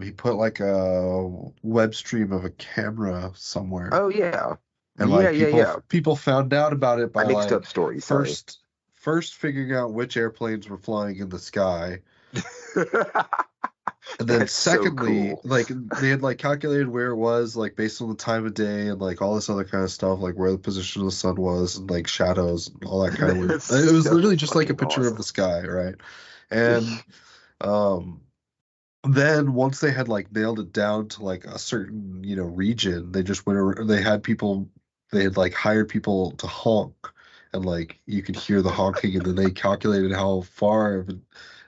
he put like a web stream of a camera somewhere. Oh yeah. And Yeah, like yeah, yeah. people found out about it I by mixed like up stories, sorry. first figuring out which airplanes were flying in the sky. And then That's so secondly, cool. like they had like calculated where it was, like based on the time of day and like all this other kind of stuff, like where the position of the sun was and like shadows and all that kind of weird. That's It was so literally just like a fucking picture of awesome. the sky, right? And then once they had like nailed it down to like a certain, region, they just went over, they had like hired people to honk and like you could hear the honking and then they calculated how far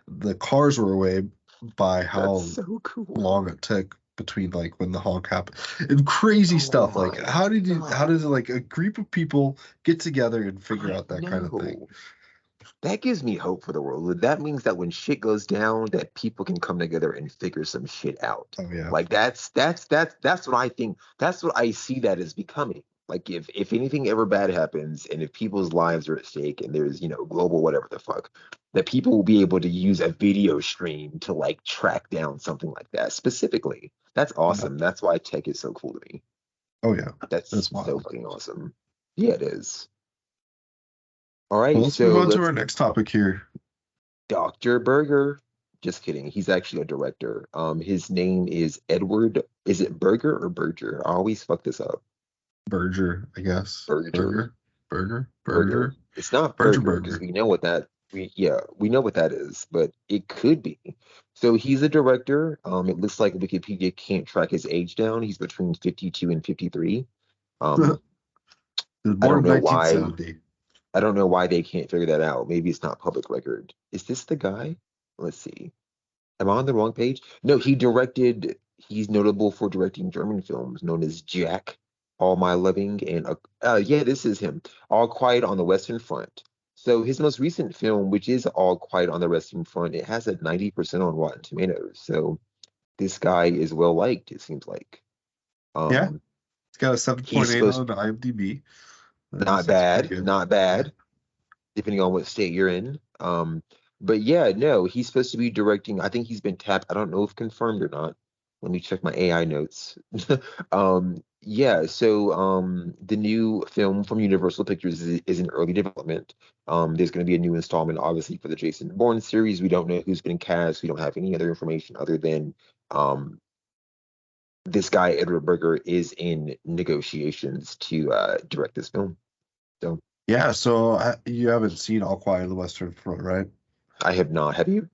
the cars were away by how That's so cool. long it took between like when the honk happened and crazy Oh stuff. Like my how did God. like a group of people get together and figure out that kind of thing? No. That gives me hope for the world. That means that when shit goes down, that people can come together and figure some shit out. Oh yeah. Like that's what I think. That's what I see that as becoming. Like if anything ever bad happens and if people's lives are at stake and there's, global whatever the fuck, that people will be able to use a video stream to like track down something like that specifically. That's awesome. That's why tech is so cool to me. Oh yeah. That's That's so wild. fucking awesome. Yeah, it is. All Well, right, let's move so on to let's our next topic here. Dr. Berger. Just kidding. He's actually a director. His name is Edward. Is it Berger or Berger? I always fuck this up. Berger, I guess. Berger. Burger. It's not Berger Berger because Burger. we know what that we know what that is, but it could be. So he's a director. It looks like Wikipedia can't track his age down. He's between 52 and 53. Um, He was I born don't in know why. 1970. I don't know why they can't figure that out. Maybe it's not public record. Is this the guy? Let's see. Am I on the wrong page? No, he's notable for directing German films known as Jack, All My Loving, and yeah, this is him. All Quiet on the Western Front. So his most recent film, which is All Quiet on the Western Front, it has a 90% on Rotten Tomatoes. So this guy is well liked, it seems like. Yeah, it's got a He's 7.8 supposed on IMDb. not That's pretty bad, good. not bad, depending on what state you're in. But yeah, no, he's supposed to be directing. I think he's been tapped. I don't know if confirmed or not. Let me check my AI notes. Yeah, so the new film from Universal Pictures is in early development. There's going to be a new installment, obviously, for the Jason Bourne series. We don't know who's been cast. We don't have any other information other than this guy, Edward Berger, is in negotiations to direct this film. So Yeah, so you haven't seen All Quiet on the Western Front, right? I have not. Have you?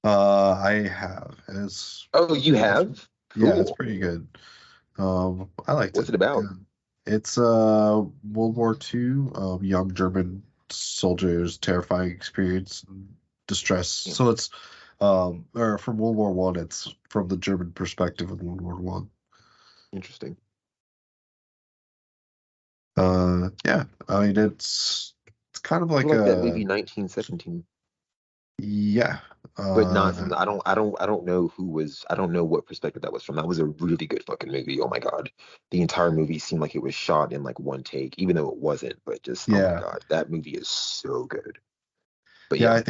I have. It's Oh, you have? yeah, it's Cool. pretty good. I liked What's it. it about? Yeah. It's World War II, young German soldiers, terrifying experience and distress. Yeah. So it's or from World War One, it's from the German perspective of World War One. Interesting. Yeah, I mean it's kind of I like feel like that movie 1917, yeah, but not from the, I don't know who was, I don't know what perspective that was from. That was a really good fucking movie. Oh my God. The entire movie seemed like it was shot in like one take, even though it wasn't, but just, oh my yeah, God, that movie is so good. But yeah. yeah, I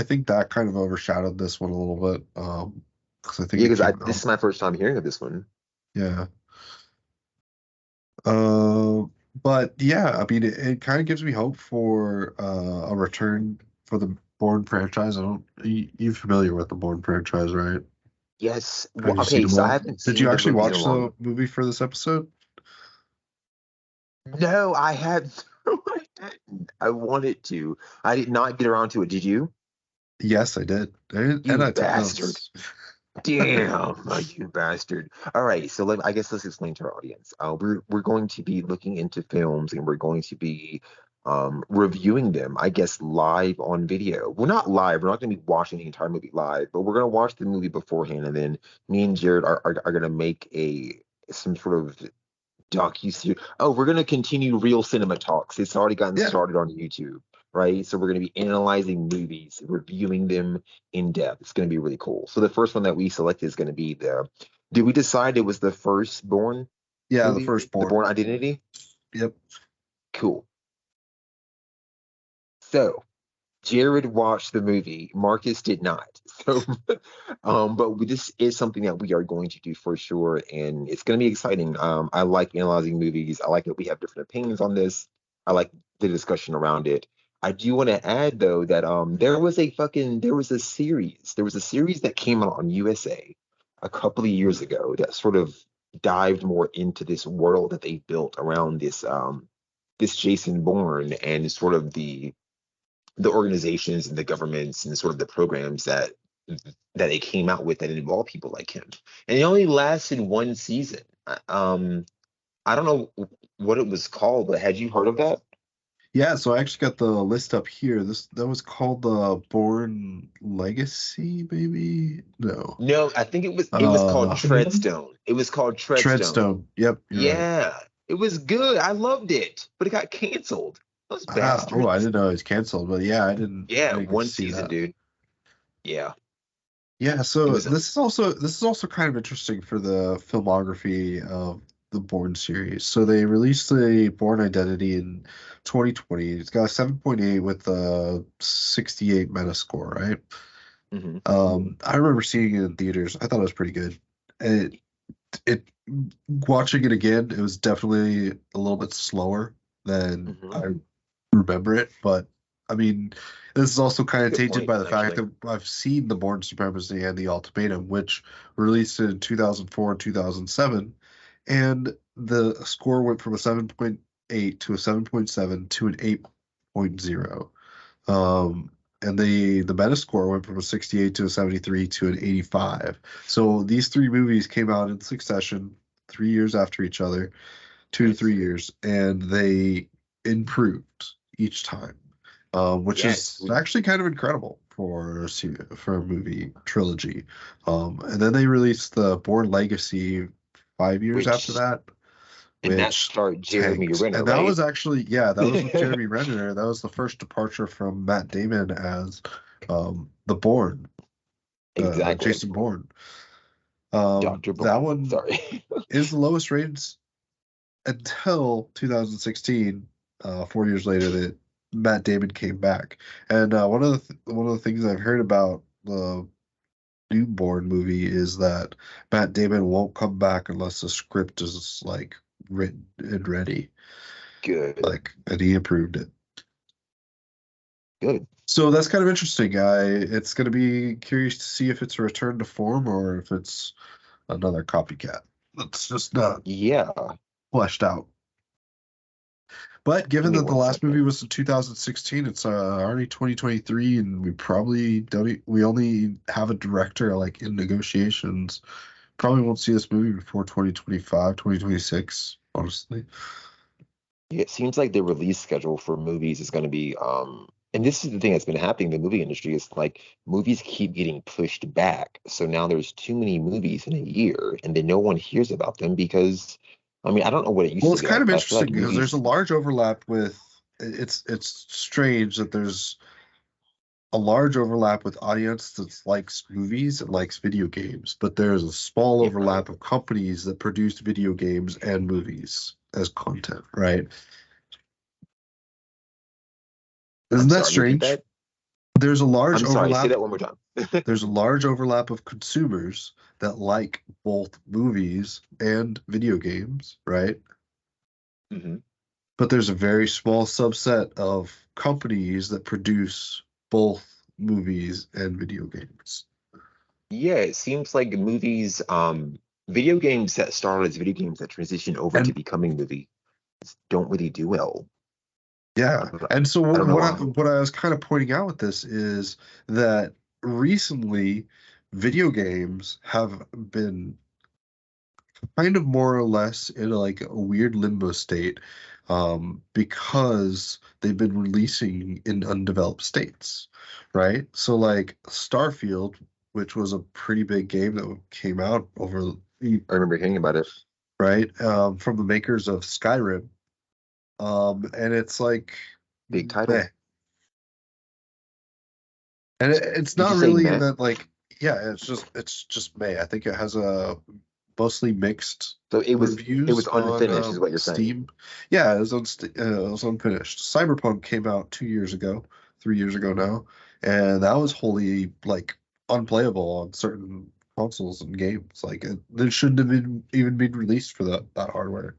think that kind of overshadowed this one a little bit. Because I think yeah, it because came this out. is my first time hearing of this one. Yeah. Uh, but yeah, I mean, it kind of gives me hope for a return for the Bourne franchise. You familiar with the Bourne franchise, right? Yes. Have you seen Okay, them so I all? haven't Did you seen the actually movies in a watch long. the movie for this episode? No, I had. I wanted to. I did not get around to it. Did you? Yes, I did. And You I took bastard. notes. Damn, you bastard. All right, so I guess let's explain to our audience. We're going to be looking into films and we're going to be reviewing them, I guess, live on video. We're not live, we're not going to be watching the entire movie live, but we're going to watch the movie beforehand, and then me and Jared are going to make some sort of docu-series. Oh, we're going to continue Real Cinema Talks. It's already gotten Yeah. started on YouTube, right? So we're going to be analyzing movies, reviewing them in depth. It's going to be really cool. So the first one that we selected is going to be did we decide it was the first Bourne Yeah, the movie? The firstborn. Bourne Identity? Yep. Cool. So Jared watched the movie. Marcus did not. So, this is something that we are going to do for sure, and it's going to be exciting. I like analyzing movies. I like that we have different opinions on this. I like the discussion around it. I do want to add though that there was a series that came out on USA a couple of years ago that sort of dived more into this world that they built around this Jason Bourne and sort of the organizations and the governments and sort of the programs that it came out with that involved people like him. And it only lasted one season. I don't know what it was called, but had you heard of that? Yeah, so I actually got the list up here. That was called the Born Legacy, maybe? No. No, I think it was called Uh Treadstone. It was called Treadstone. Treadstone. Yep, you're right. Yeah, it was good. I loved it, but it got canceled. Those Oh, I bastards. didn't know it was canceled, but yeah, Yeah, I didn't get to one see season, that. dude. Yeah, Yeah, it so was. this is also kind of interesting for the filmography of the Bourne series. So they released the Bourne Identity in 2020. It's got a 7.8 with a 68 Metascore, right? Mhm. I remember seeing it in theaters. I thought it was pretty good. And it watching it again, it was definitely a little bit slower than Mhm. I remember it, but I mean, this is also kind of Good tainted point, by the fact actually. that I've seen The Bourne Supremacy and The Ultimatum, which were released in 2004 and 2007, and the score went from a 7.8 to a 7.7 to an 8.0. And the Metascore went from a 68 to a 73 to an 85. So these three movies came out in succession, 3 years after each other, 2 to 3 years, and they improved each time, which Yes, is actually kind of incredible for for a movie trilogy. And then they released the Bourne Legacy 5 years after which that, and that which starred Jeremy tanked. Renner, And that right? was actually, yeah, that was with Jeremy Renner. That was the first departure from Matt Damon as the Bourne, Exactly. Jason Bourne. Dr. That Bourne. one Sorry. is the lowest rated until 2016, 4 years later, that Matt Damon came back. And one of the things I've heard about the Newborn movie is that Matt Damon won't come back unless the script is like written and ready, Good. like, and he approved it. Good. So that's kind of interesting. It's going to be curious to see if it's a return to form or if it's another copycat. That's just not Yeah. fleshed out. But Give given me that the one last movie second. was in 2016, it's already 2023, and we probably don't. We only have a director like in negotiations. Probably won't see this movie before 2025, 2026. Honestly. Yeah, it seems like the release schedule for movies is going to be and this is the thing that's been happening in the movie industry is like movies keep getting pushed back. So now there's too many movies in a year and then no one hears about them because I mean, I don't know what it used Well, to it's be kind like, of but I feel interesting like because there's a movies. large overlap with. It's strange that there's a large overlap with audience that likes movies and likes video games, but there's a small Yeah. overlap of companies that produce video games and movies as content, right? I'm Isn't that sorry, repeat strange? that. There's a large I'm sorry, say overlap. that one more time. There's a large overlap of consumers that like both movies and video games, right? hmm But there's a very small subset of companies that produce both movies and video games. Yeah, it seems like movies, video games that started as video games that transition over to And becoming movies don't really do well. Yeah. And so I don't know what I was kind of pointing out with this is that recently video games have been kind of more or less in like a weird limbo state, because they've been releasing in undeveloped states, right? So like Starfield, which was a pretty big game that came out over, I remember hearing about it. right, from the makers of Skyrim, and it's like Big title. meh. And it's Did not you say really meh? that like, yeah, it's just May. I think it has a mostly mixed So it was reviews unfinished, is on what you're saying. Steam. Yeah, it was unfinished. Cyberpunk came out 2 years ago, 3 years ago now, and that was wholly like unplayable on certain consoles and games. Like it shouldn't have even been released for that hardware,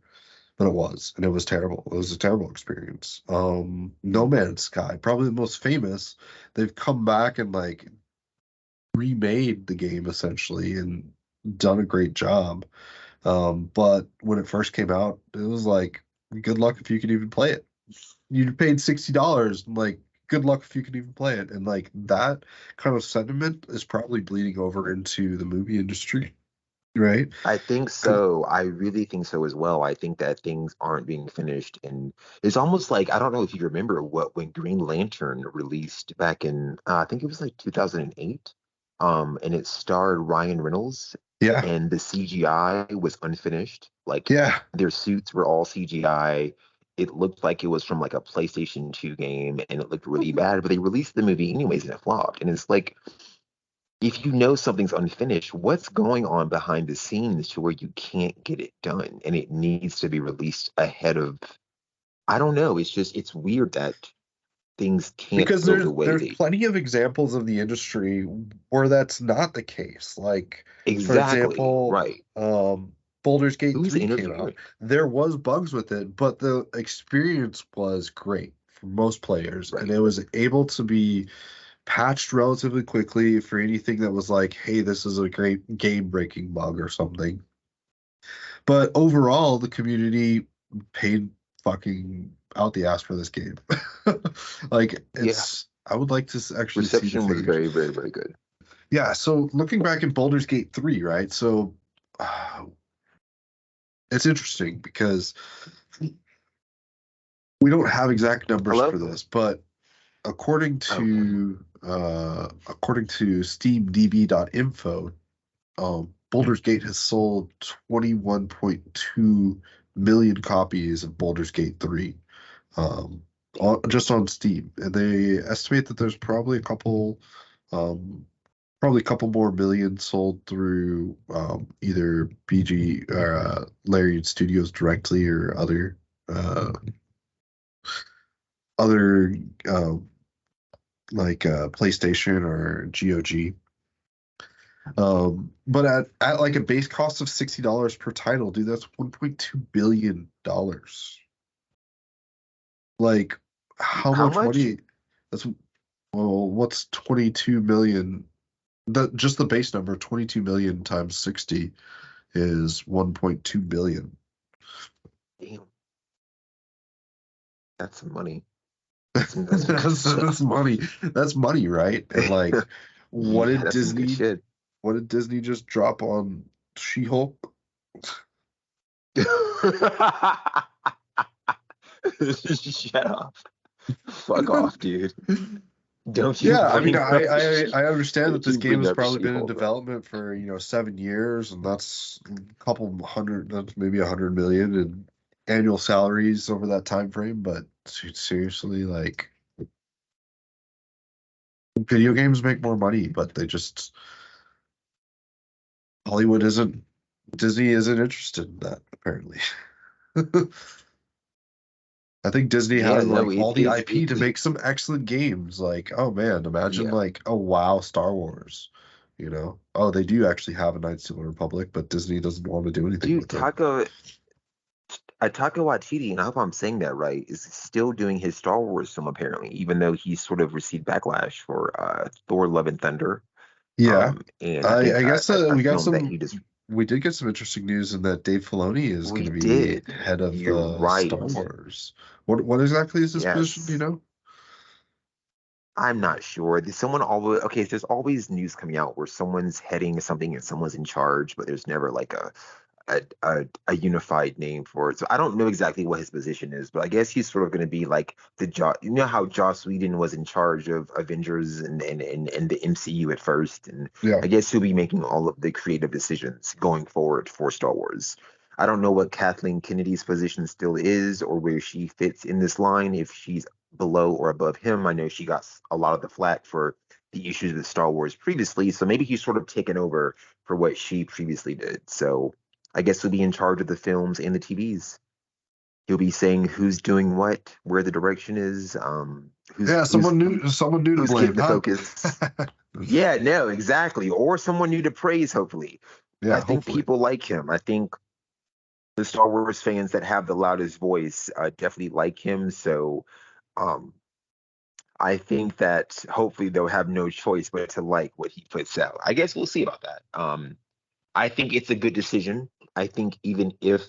but it was, and it was terrible. It was a terrible experience. No Man's Sky, probably the most famous. They've come back and like remade the game essentially and done a great job. But when it first came out, it was like, good luck if you can even play it. You paid $60, like, good luck if you can even play it. And like that kind of sentiment is probably bleeding over into the movie industry, right? I think so. I really think so as well. I think that things aren't being finished, and it's almost like, I don't know if you remember when Green Lantern released back in I think it was like 2008, and it starred Ryan Reynolds, Yeah, and the CGI was unfinished. Like yeah, their suits were all CGI. It looked like it was from like a PlayStation 2 game, and it looked really bad. But they released the movie anyways, and it flopped. And it's like, if you know something's unfinished, what's going on behind the scenes to where you can't get it done and it needs to be released ahead of, I don't know. It's weird that things can't because go the way there's they plenty of examples of the industry where that's not the case. Like, for exactly example, right. Baldur's Gate Who's 3 came out. interviewing? There was bugs with it, but the experience was great for most players, and Right. it was able to be patched relatively quickly for anything that was like, hey, this is a great game-breaking bug or something. But overall, the community paid fucking out the ass for this game. Like, Yeah. I would like to actually see the Reception was footage. very, very, very good. Yeah, so looking back at Baldur's Gate 3, right? So it's interesting because we don't have exact numbers Hello? for this, but according to SteamDB.info, Baldur's Gate has sold 21.2 million copies of Baldur's Gate 3, just on Steam, and they estimate that there's probably a couple more million sold through either BG or Larian Studios directly or other like PlayStation or GOG. But at like a base cost of $60 per title, dude, that's $1.2 billion. Like, how How much much? money? That's, well, what's 22 million? Just the base number, 22 million times 60 is 1.2 billion. Damn. That's some money. That's, That's some good stuff. money. That's money, right? And like, what Yeah, did that's some good Disney? shit. What did Disney just drop on She-Hulk? Shut up. Fuck off, dude. Don't you Yeah, I mean, bring up I understand that don't this you game bring has up probably been in She-Hulk, bro. development for 7 years, and that's a couple hundred, that's maybe 100 million in annual salaries over that time frame. But seriously, like, video games make more money, but Hollywood isn't, Disney isn't interested in that, apparently. I think Disney Yeah, has no, like all the IP to it make some excellent games. Like, oh man, imagine yeah. like a WoW Star Wars. Oh, they do actually have a Knights of the Republic, but Disney doesn't want to do anything Dude, with it. Taika Waititi, and I hope I'm saying that right, is still doing his Star Wars film apparently, even though he's sort of received backlash for Thor: Love and Thunder. Yeah, And I think I guess a we got film that some he just we did get some interesting news in that Dave Filoni is We going to be did. head of You're Star right. Wars. What exactly is this position? Do you Yes. know? I'm not sure. There's someone always okay. There's always news coming out where someone's heading something and someone's in charge, but there's never like a unified name for it. So I don't know exactly what his position is, but I guess he's sort of going to be like you know how Joss Whedon was in charge of Avengers and the MCU at first, and Yeah. I guess he'll be making all of the creative decisions going forward for Star Wars. I don't know what Kathleen Kennedy's position still is or where she fits in this line, if she's below or above him. I know she got a lot of the flack for the issues with Star Wars previously, so maybe he's sort of taken over for what she previously did. So I guess he'll be in charge of the films and the TVs. He'll be saying who's doing what, where the direction is, Yeah, someone new to who's blame, keeping the huh? focus. Yeah, no, exactly. Or someone new to praise, hopefully. Yeah, I think hopefully. people like him. I think the Star Wars fans that have the loudest voice definitely like him. So um, I think that hopefully they'll have no choice but to like what he puts out. I guess we'll see about that. I think it's a good decision. I think even if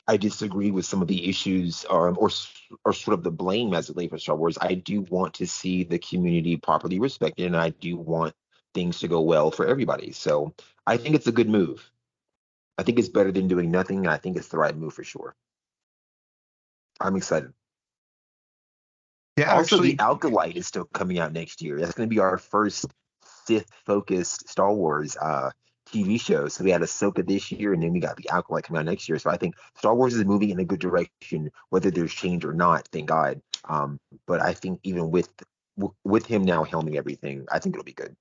I disagree with some of the issues or sort of the blame as it lay for Star Wars, I do want to see the community properly respected, and I do want things to go well for everybody. So I think it's a good move. I think it's better than doing nothing, and I think it's the right move for sure. I'm excited. Yeah, Also, actually, the Alkalite is still coming out next year. That's going to be our first Sith-focused Star Wars TV show. So we had Ahsoka this year, and then we got the Alkalite coming out next year. So I think Star Wars is moving in a good direction, whether there's change or not. Thank God. But I think even with him now helming everything, I think it'll be good.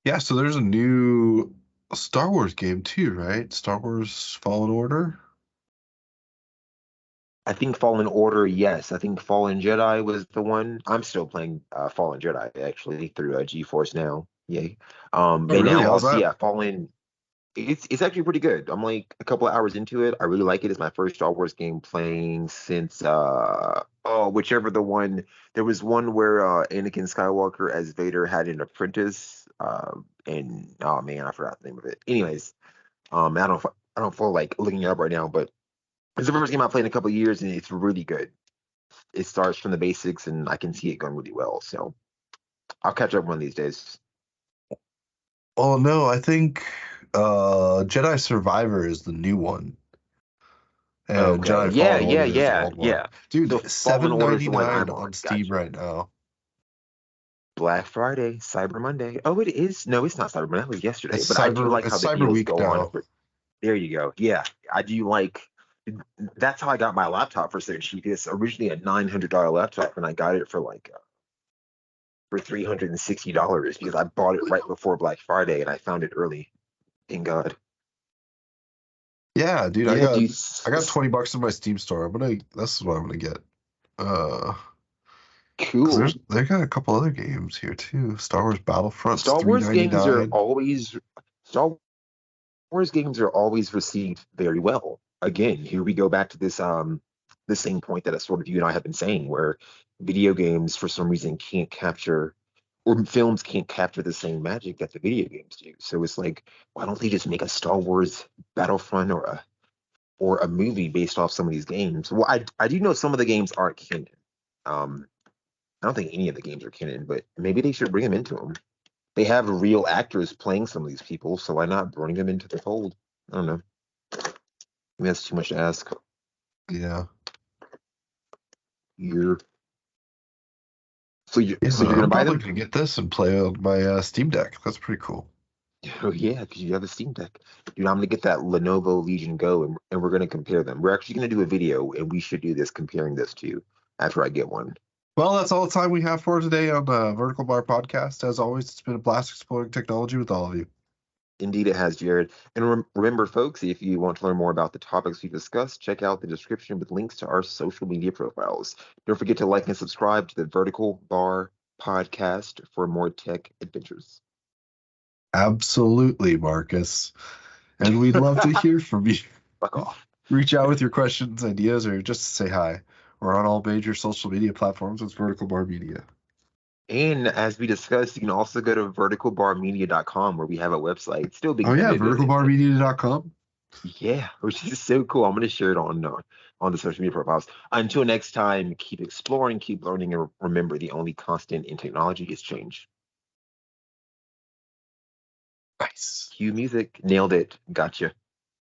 yeah, so there's a new Star Wars game too, right? Star Wars Fallen Order. I think Fallen Order, yes. I think Fallen Jedi was the one. I'm still playing Fallen Jedi actually through GeForce Now. Yay. Oh, And really? now How's also, that? yeah, Fallen. It's actually pretty good. I'm like a couple of hours into it. I really like it. It's my first Star Wars game playing since whichever the one. There was one where Anakin Skywalker as Vader had an apprentice. And oh man, I forgot the name of it. Anyways, I don't feel like looking it up right now, but it's the first game I played in a couple of years, and it's really good. It starts from the basics, and I can see it going really well. So I'll catch up one of these days. Oh no, I think Jedi Survivor is the new one. And Okay. Jedi Yeah, Fallen yeah, Order is the yeah, old one. yeah. So Dude, Fallen Order is the one $7.99 I'm on. on Steam Gotcha. right now. Black Friday, Cyber Monday. Oh, it is. No, it's not Cyber Monday. That was yesterday. It's But I do like how it's the Cyber deals Week go on. now. There you go. Yeah, I do like. That's how I got my laptop for so cheap. It's originally a $900 laptop, and I got it for like for $360 because I bought it right before Black Friday, and I found it early. Thank God. Yeah, dude, Yeah, do you, I got $20 in my Steam store. This is what I'm gonna get. 'Cause cool. they got a couple other games here too. Star Wars Battlefront's Star Wars games are $3.99. always Star Wars games are always received very well. Again, here we go back to this the same point that sort of you and I have been saying, where video games for some reason can't capture or films can't capture the same magic that the video games do. So it's like, why don't they just make a Star Wars Battlefront or a movie based off some of these games? Well, I do know some of the games aren't canon. I don't think any of the games are canon, but maybe they should bring them into them. They have real actors playing some of these people, so why not bring them into the fold? I don't know. Maybe that's too much to ask. Yeah. You're so you're Yeah, so you're gonna I'm buy probably them? gonna get this and play on my Steam Deck. That's pretty cool. Oh yeah, because you have a Steam Deck. Dude, I'm gonna get that Lenovo Legion Go, and we're gonna compare them. We're actually gonna do a video, and we should do this comparing this to after I get one. Well, that's all the time we have for today on the Vertical Bar Podcast. As always, it's been a blast exploring technology with all of you. Indeed, it has, Jared. And remember, folks, if you want to learn more about the topics we've discussed, check out the description with links to our social media profiles. Don't forget to like and subscribe to the Vertical Bar Podcast for more tech adventures. Absolutely, Marcus. And we'd love to hear from you. Fuck off. Reach out with your questions, ideas, or just say hi. We're on all major social media platforms with Vertical Bar Media. And as we discussed, you can also go to verticalbarmedia.com where we have a website still being Oh yeah, renovated. verticalbarmedia.com. Yeah, which is so cool. I'm going to share it on the social media profiles. Until next time, keep exploring, keep learning, and remember the only constant in technology is change. Nice. Cue music. Nailed it. Gotcha.